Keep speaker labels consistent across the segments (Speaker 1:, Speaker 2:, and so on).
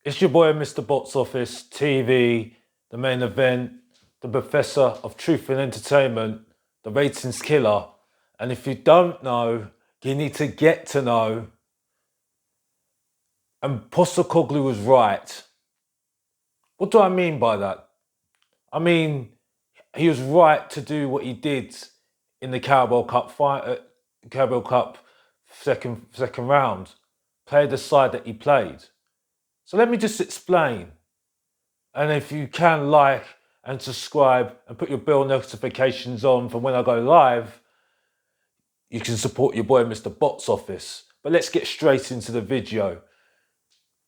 Speaker 1: It's your boy, Mr. Box Office TV, the main event, the professor of truth and entertainment, the ratings killer. And if you don't know, you need to get to know. And Postecoglu was right. What do I mean by that? I mean, he was right to do what he did in the Carabao Cup Carabao Cup second round. Play the side that he played. So let me just explain. And if you can like and subscribe and put your bell notifications on for when I go live, you can support your boy Mr. Box Office. But let's get straight into the video.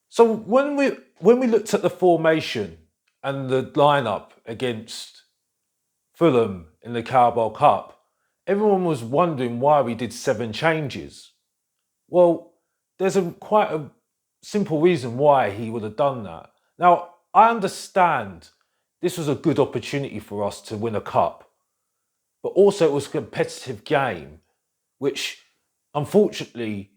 Speaker 1: So when we looked at the formation and the lineup against Fulham in the Carabao Cup, everyone was wondering why we did 7 changes. Well, there's quite a simple reason why he would have done that. Now, I understand this was a good opportunity for us to win a cup, but also it was a competitive game, which unfortunately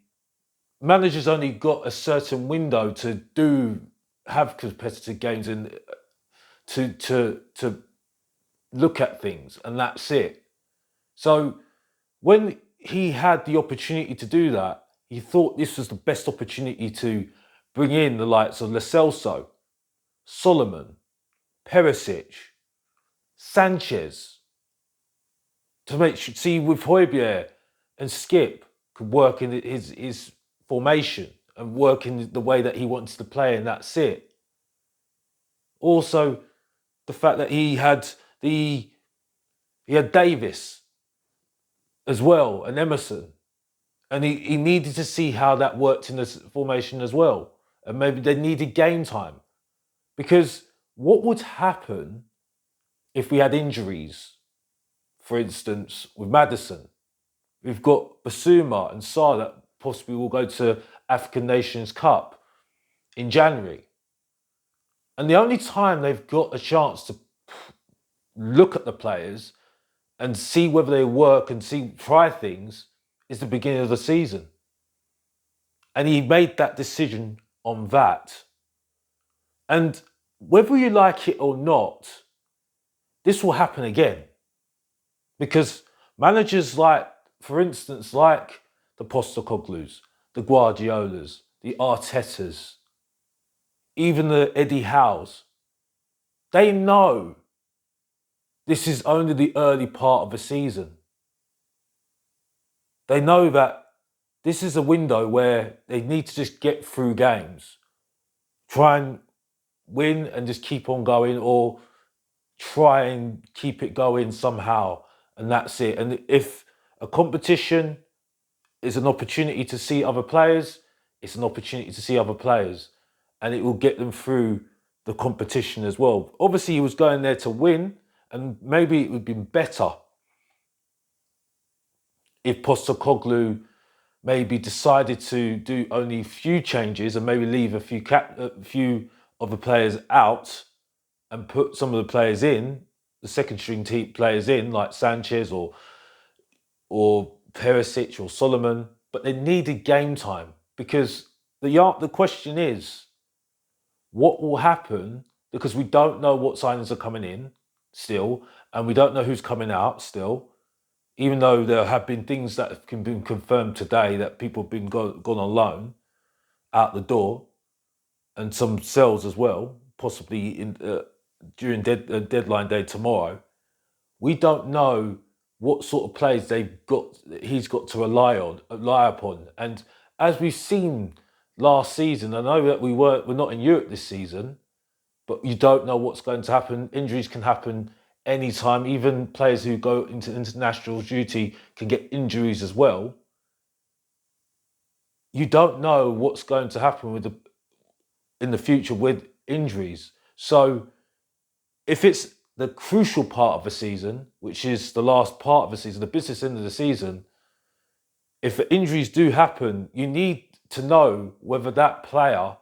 Speaker 1: managers only got a certain window to have competitive games and to look at things, and that's it. So when he had the opportunity to do that, he thought this was the best opportunity to bring in the likes of Lo Celso, Solomon, Perisic, Sanchez, to see with Højbjerg and Skip could work in his formation and work in the way that he wants to play, and that's it. Also, the fact that he had Davis as well and Emerson, and he needed to see how that worked in this formation as well, and maybe they needed game time, because what would happen if we had injuries? For instance, with Maddison, we've got Basuma and Sarr that possibly will go to African Nations Cup in January. And the only time they've got a chance to look at the players and see whether they work and try things is the beginning of the season. And he made that decision on that. And whether you like it or not, this will happen again. Because managers like, for instance, like the Postecoglus, the Guardiolas, the Artetas, even the Eddie Howes, they know this is only the early part of the season. They know that this is a window where they need to just get through games, try and win and just keep on going, or try and keep it going somehow, and that's it. And if a competition is an opportunity to see other players, it's an opportunity to see other players, and it will get them through the competition as well. Obviously, he was going there to win, and maybe it would have been better if Postecoglu maybe decided to do only a few changes and maybe leave a few of the players out and put some of the players in, the second string players in, like Sanchez or Perisic or Solomon. But they needed game time, because the question is, what will happen? Because we don't know what signings are coming in still, and we don't know who's coming out still. Even though there have been things that have been confirmed today that people have been gone on loan out the door, and some sales as well, possibly during deadline day tomorrow. We don't know what sort of players he's got to rely upon. And as we've seen last season, I know that we're not in Europe this season, but you don't know what's going to happen. Injuries can happen anytime. Even players who go into international duty can get injuries as well. You don't know what's going to happen in the future with injuries. So if it's the crucial part of the season, which is the last part of the season, the business end of the season, if injuries do happen, you need to know whether that player,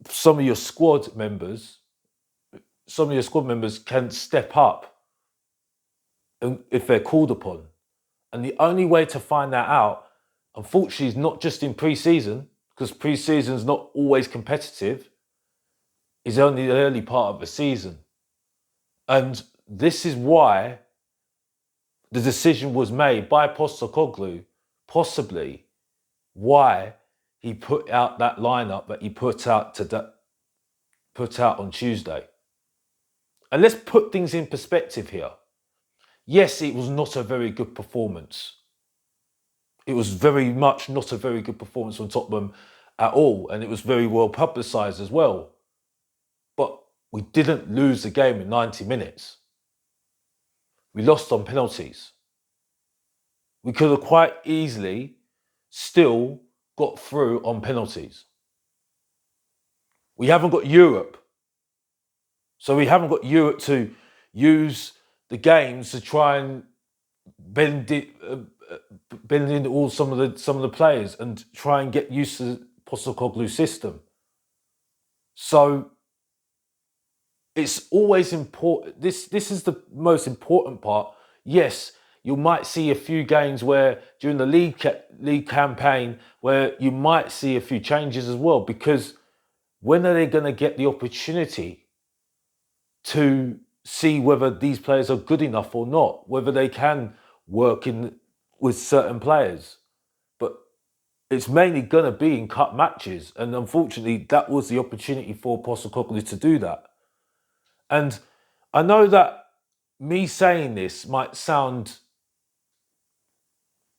Speaker 1: some of your squad members can step up if they're called upon. And the only way to find that out, unfortunately, is not just in pre-season, because pre-season's not always competitive, is only the early part of the season. And this is why the decision was made by Postecoglu, possibly why he put out that lineup that he put out on Tuesday. And let's put things in perspective here. Yes, it was not a very good performance. It was very much not a very good performance from Tottenham at all, and it was very well publicised as well. But we didn't lose the game in 90 minutes. We lost on penalties. We could have quite easily still got through on penalties. We haven't got Europe. So we haven't got Europe to use the games to try and bend in all some of the players and try and get used to Postecoglu's system. So it's always important. This is the most important part. Yes, you might see a few games where during the league campaign where you might see a few changes as well, because when are they going to get the opportunity to see whether these players are good enough or not, whether they can work with certain players? But it's mainly going to be in cut matches, and unfortunately that was the opportunity for Postecoglu to do that. And I know that me saying this might sound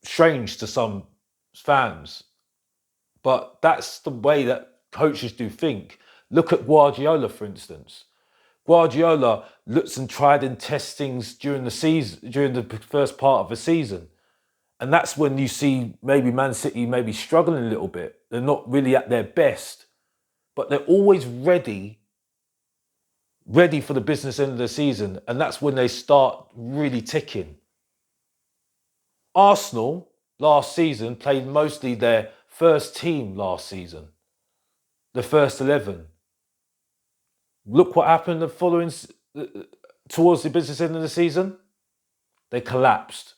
Speaker 1: strange to some fans, but that's the way that coaches do think. Look at Guardiola, for instance. Guardiola looks and tried and tests things during the season, during the first part of the season. And that's when you see maybe Man City maybe struggling a little bit. They're not really at their best, but they're always ready for the business end of the season. And that's when they start really ticking. Arsenal last season played mostly their first team last season, the first 11. Look what happened the following towards the business end of the season. They collapsed.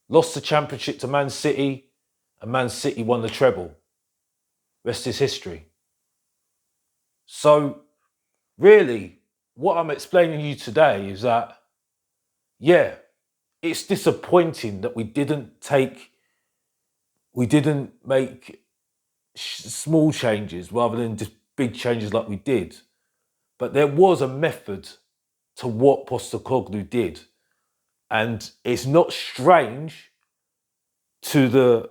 Speaker 1: Lost the championship to Man City, and Man City won the treble. Rest is history. So, really, what I'm explaining to you today is that, yeah, it's disappointing that we didn't make small changes rather than just big changes like we did. But there was a method to what Postecoglu did. And it's not strange to the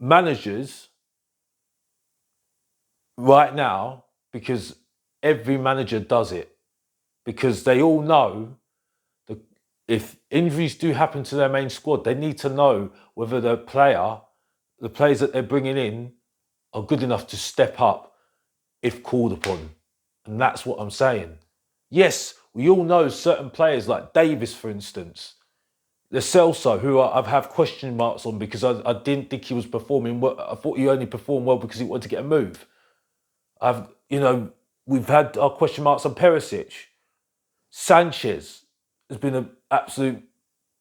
Speaker 1: managers right now, because every manager does it. Because they all know that if injuries do happen to their main squad, they need to know whether the players that they're bringing in are good enough to step up if called upon. And that's what I'm saying. Yes, we all know certain players like Davis, for instance, the Celso, who I have question marks on because I didn't think he was performing well. I thought he only performed well because he wanted to get a move. We've had our question marks on Perisic. Sanchez has been an absolute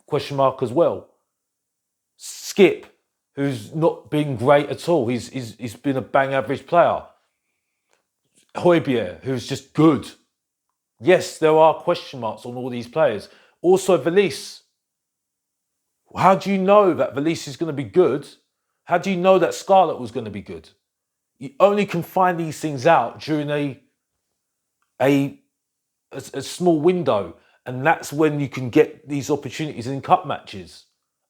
Speaker 1: question mark as well. Skip, who's not been great at all. He's been a bang average player. Højbjerg, who's just good. Yes, there are question marks on all these players. Also, Valise. How do you know that Valise is going to be good? How do you know that Scarlett was going to be good? You only can find these things out during a small window, and that's when you can get these opportunities in cup matches.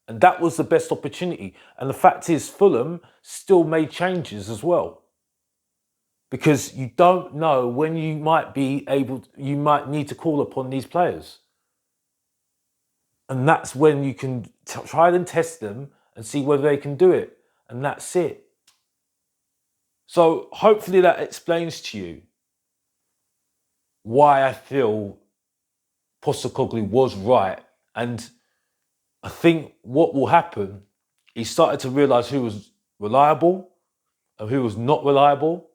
Speaker 1: And that was the best opportunity. And the fact is, Fulham still made changes as well, because you don't know when you might need to call upon these players. And that's when you can try and test them and see whether they can do it. And that's it. So hopefully that explains to you why I feel Postecoglu was right. And I think what will happen, he started to realise who was reliable and who was not reliable.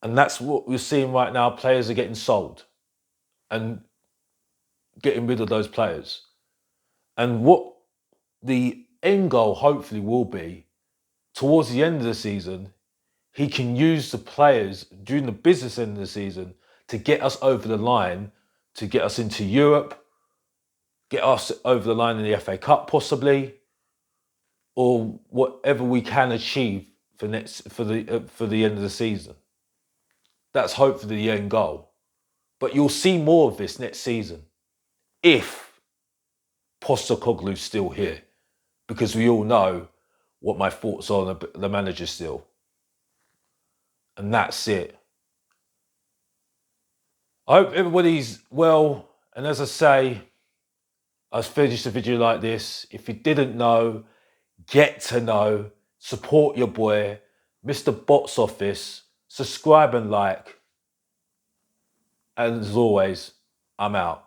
Speaker 1: And that's what we're seeing right now. Players are getting sold and getting rid of those players. And what the end goal hopefully will be towards the end of the season, he can use the players during the business end of the season to get us over the line, to get us into Europe, get us over the line in the FA Cup possibly, or whatever we can achieve for the end of the season. That's hopefully the end goal. But you'll see more of this next season if Postecoglu's still here, because we all know what my thoughts are on the manager still. And that's it. I hope everybody's well. And as I say, I've finished the video like this. If you didn't know, get to know, support your boy, Mr. Box Office, subscribe and like. And as always, I'm out.